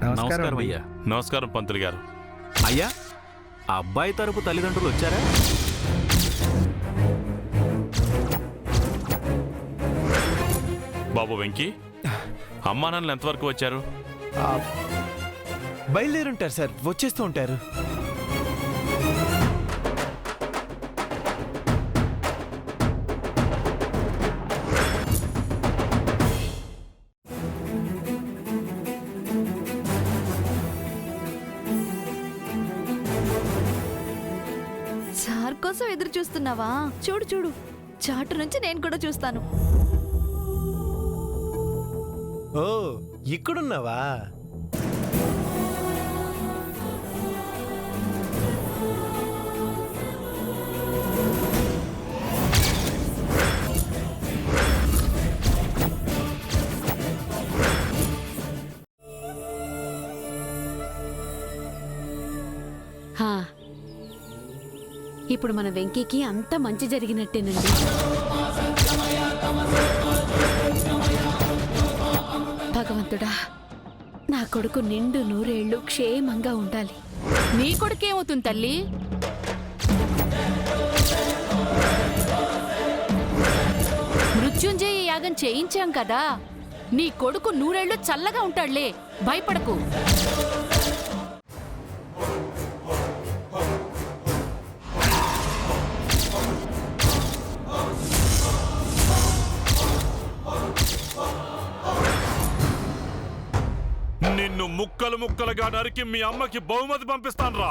నమస్కారం అయ్యా. నమస్కారం పంతులు గారు. అయ్యా, ఆ అబ్బాయి తరపు తల్లిదండ్రులు వచ్చారా? బాబు వెంకీ, అమ్మా నాన్నలు ఎంతవరకు వచ్చారు? బయలుదేరుంటారు సార్, వచ్చేస్తూ ఉంటారు. సార్ కోసం ఎదురు చూస్తున్నావా? చూడు చూడు, చాటు నుంచి నేను కూడా చూస్తాను. ఓ, ఇక్కడున్నావా? హా, ఇప్పుడు మన వెంకీకి అంత మంచి జరిగినట్టేనండి. భగవంతుడా, నా కొడుకు నిండు నూరేళ్లు క్షేమంగా ఉండాలి. నీ కొడుకేమవుతుంది తల్లి? మృత్యుంజయ యాగం చేయించాం కదా, నీ కొడుకు నూరేళ్లు చల్లగా ఉంటాడులే, భయపడకు. నిన్ను ముక్కలు ముక్కలుగా నరికి మీ అమ్మకి బహుమతి పంపిస్తాను రా.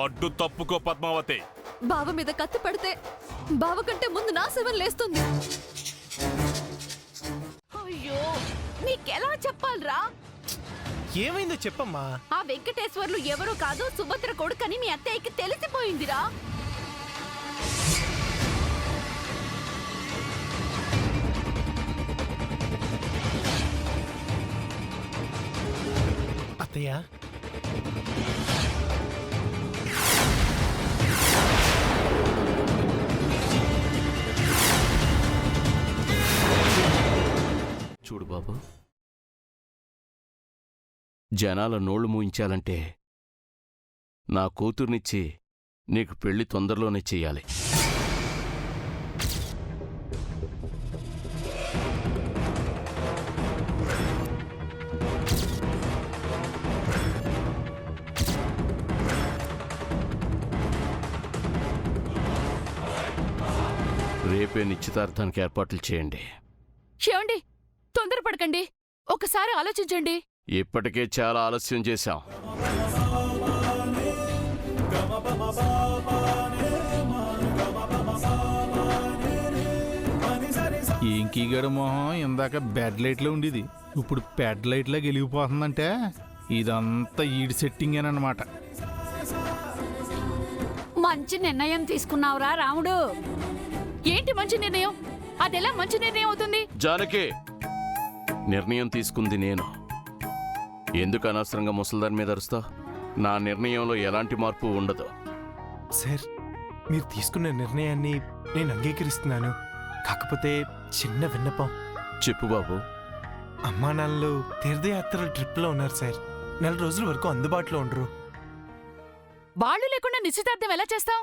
అడ్డు తప్పుకో పద్మావతి. బావ మీద కత్తి పడితే బావ కంటే ముందు నా శవం లేస్తుంది. అయ్యో, నీకెలా చెప్పాలరా? ఏమైందో చెప్పమ్మా. ఆ వెంకటేశ్వర్లు ఎవరూ కాదు, సుభద్ర కొడుకని మీ అత్తయ్యకి తెలిసిపోయిందిరా. అత్తయ్య, చూడు బాబు, జనాల నోళ్లు మూయించాలంటే నా కూతుర్నిచ్చి నీకు పెళ్లి తొందరలోనే చెయ్యాలి. రేపే నిశ్చితార్థానికి ఏర్పాట్లు చేయండి. ఏమండి, తొందరపడకండి, ఒకసారి ఆలోచించండి. ఇప్పటికే చాలా ఆలస్యం చేశాం. ఇంకీగడ మొహం ఇందాక బెడ్ లైట్లో ఉండేది, ఇప్పుడు పెడ్ లైట్లా గెలిగిపోతుందంటే ఇదంతా ఈడి సెట్టింగేనమాట. మంచి నిర్ణయం తీసుకున్నావురా రాముడు. ఏంటి మంచి నిర్ణయం? అదెలా మంచి నిర్ణయం అవుతుంది? జానకి, నిర్ణయం తీసుకుంది నేను. ఎందుకు అనవసరంగా ముసల్దాని మీద అరుస్తావు? నా నిర్ణయంలో ఎలాంటి మార్పు ఉండదు. సార్, మీరు తీసుకున్న నిర్ణయాన్ని నేను అంగీకరిస్తున్నాను. కాకపోతే చిన్న విన్నపం. చెప్పు బాబు. అమ్మా నాన్నలు తీర్థయాత్రల ట్రిప్లో ఉన్నారు సార్. 4 రోజుల వరకు అందుబాటులో ఉండరు. వాళ్ళు లేకుండా నిశ్చితార్థం ఎలా చేస్తాం?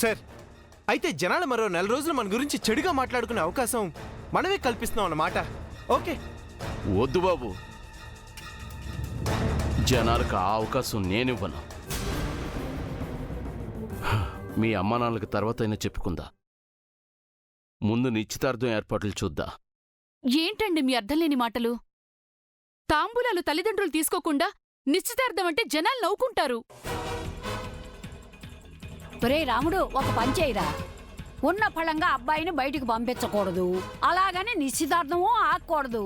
సార్, అయితే జనాలు మరో 4 రోజులు మన గురించి చెడుగా మాట్లాడుకునే అవకాశం మనమే కల్పిస్తున్నాం అన్నమాట. ఓకే? వద్దు బాబు, జనాలకు ఆ అవకాశం నేనివ్వను. మీ అమ్మానాన్నలకు తర్వాతైనా చెప్పుకుందా. ముందు నిశ్చితార్థం ఏర్పాట్లు చూద్దా. ఏంటండి మీ అర్థం లేని మాటలు? తాంబూలాలు తల్లిదండ్రులు తీసుకోకుండా నిశ్చితార్థం అంటే జనాలు నవ్వుకుంటారు. ఒరే రాముడు, ఒక పని చేయరా. ఉన్న ఫలంగా అబ్బాయిని బయటికి పంపించకూడదు, అలాగని నిశ్చితార్థము ఆగకూడదు.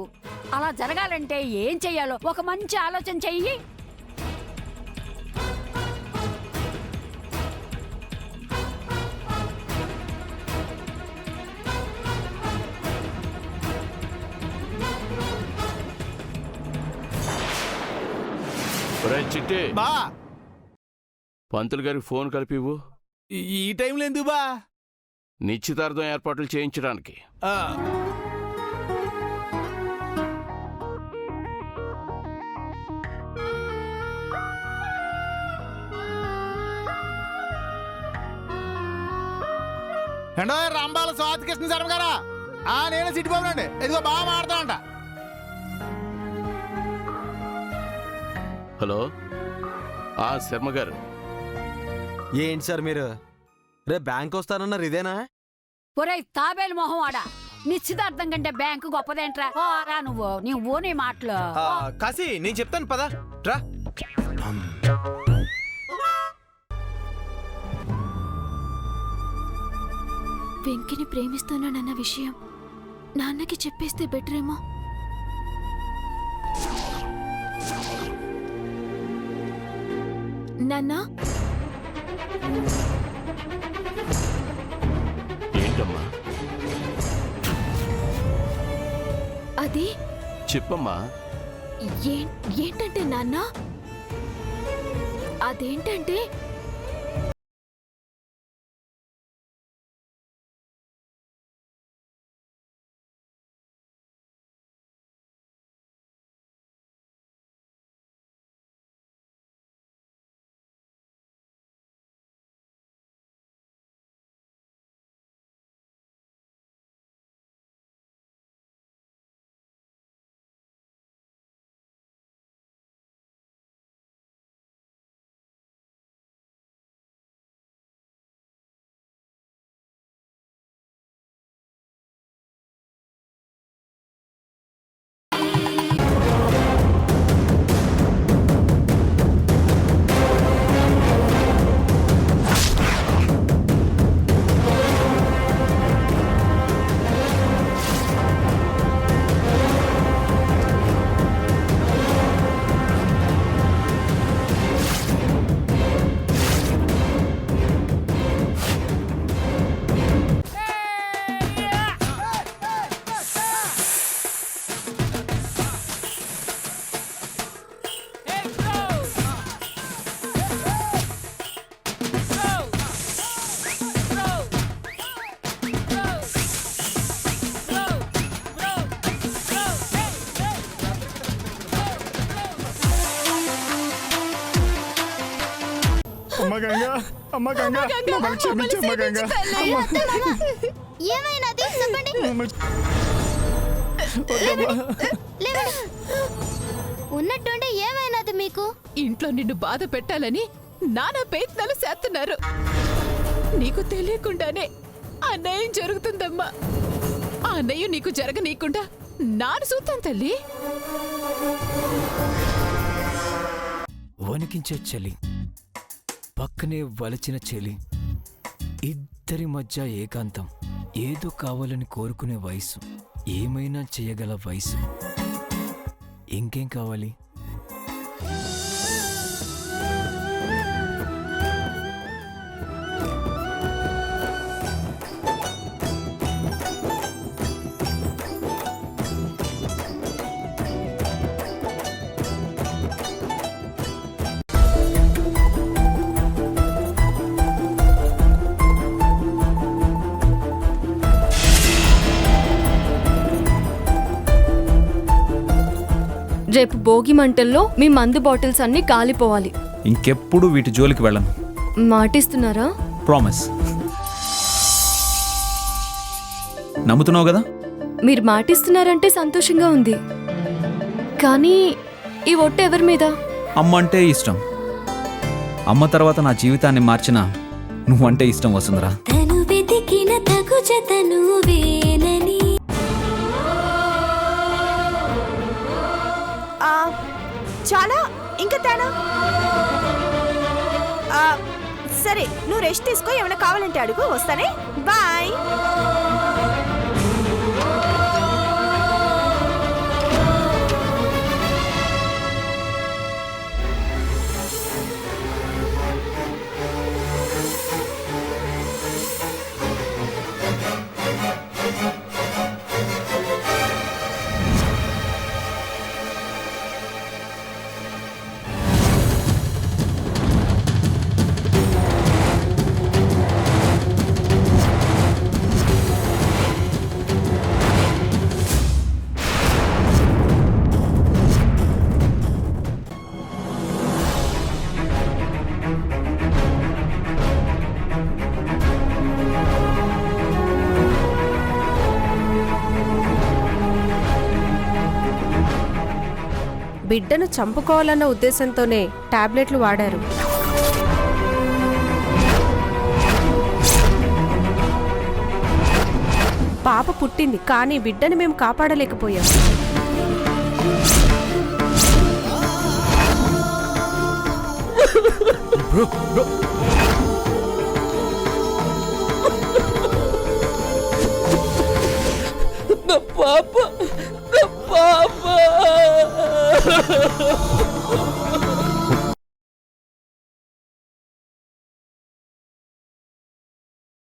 అలా జరగాలంటే ఏం చెయ్యాలో ఒక మంచి ఆలోచన చెయ్యి. రే చిట్టి, బా పంతులు గారికి ఫోన్ కలిపివు. ఈ టైంలో ఎందుకు బా? నిశ్చితార్థం ఏర్పాట్లు చేయించడానికి. ఆ, ఏండో రంబాల స్వాతి కృష్ణ శర్మ గారా? నేనే సిట్టిపోనండి, ఇదిగో బాగా మాడతానంట. హలో, శర్మ గారు. ఏంటి సార్ మీరు రేపు బ్యాంక్ వస్తానన్నారు, ఇదేనా? ఒరేయ్ తాబేలు మొహం ఆడా, నిశ్చితార్థం కంటే బ్యాంకు గొప్పదేంట్రా? రా నువ్వు నీ మాటలు. కాశీ నేను చెప్తాను పదా రా. వెంకిని ప్రేమిస్తున్నానన్న విషయం నాన్నకి చెప్పేస్తే బెటర్ ఏమో. నాన్నా, ఏంటమ్మా? అది చెప్పమ్మా. ఏంటంటే నాన్న, అదేంటంటే అమ్మ గంగా, మమ్మల్ని క్షమించమ్మ గంగా. ఏమైనాది చెప్పండి. ఉన్నట్టుండి ఏమైనాది మీకు? ఇంట్లో నిన్ను బాధ పెట్టాలని నానా ప్రయత్నాలు చేస్తున్నారు. నీకు తెలియకుండానే అన్యాయం జరుగుతుందమ్మా. ఆ అన్నయ్య నీకు జరగనీయకుండా నాను చూద్దాం తల్లి. వణికించే చలి, పక్కనే వలచిన చెలి, ఇద్దరి మధ్య ఏకాంతం, ఏదో కావాలని కోరుకునే వయసు, ఏమైనా చేయగల వయసు. ఇంకేం కావాలి? రేపు భోగి మంటల్లో మీ మందు బాటిల్స్ అన్ని కాలిపోవాలి. ఇంకెప్పుడు వీటి జోలికి వెళ్ళను. మాటిస్తున్నారా? ప్రామిస్. నమ్ముతున్నావు కదా? మీరు మాటిస్తున్నారంటే సంతోషంగా ఉంది, కానీ ఈ ఒట్టు ఎవరి మీద? అమ్మ అంటే ఇష్టం. అమ్మ తర్వాత నా జీవితాన్ని మార్చిన నువ్వంటే ఇష్టం వసుంధరా. చాలా ఇంకా తేనా? సరే, నువ్వు రెస్ట్ తీసుకో, ఏమైనా కావాలంటే అడుగు, వస్తానే. బాయ్. బిడ్డను చంపుకోవాలన్న ఉద్దేశంతోనే టాబ్లెట్లు వాడారు. పాప పుట్టింది, కానీ బిడ్డను మేము కాపాడలేకపోయాం. పాప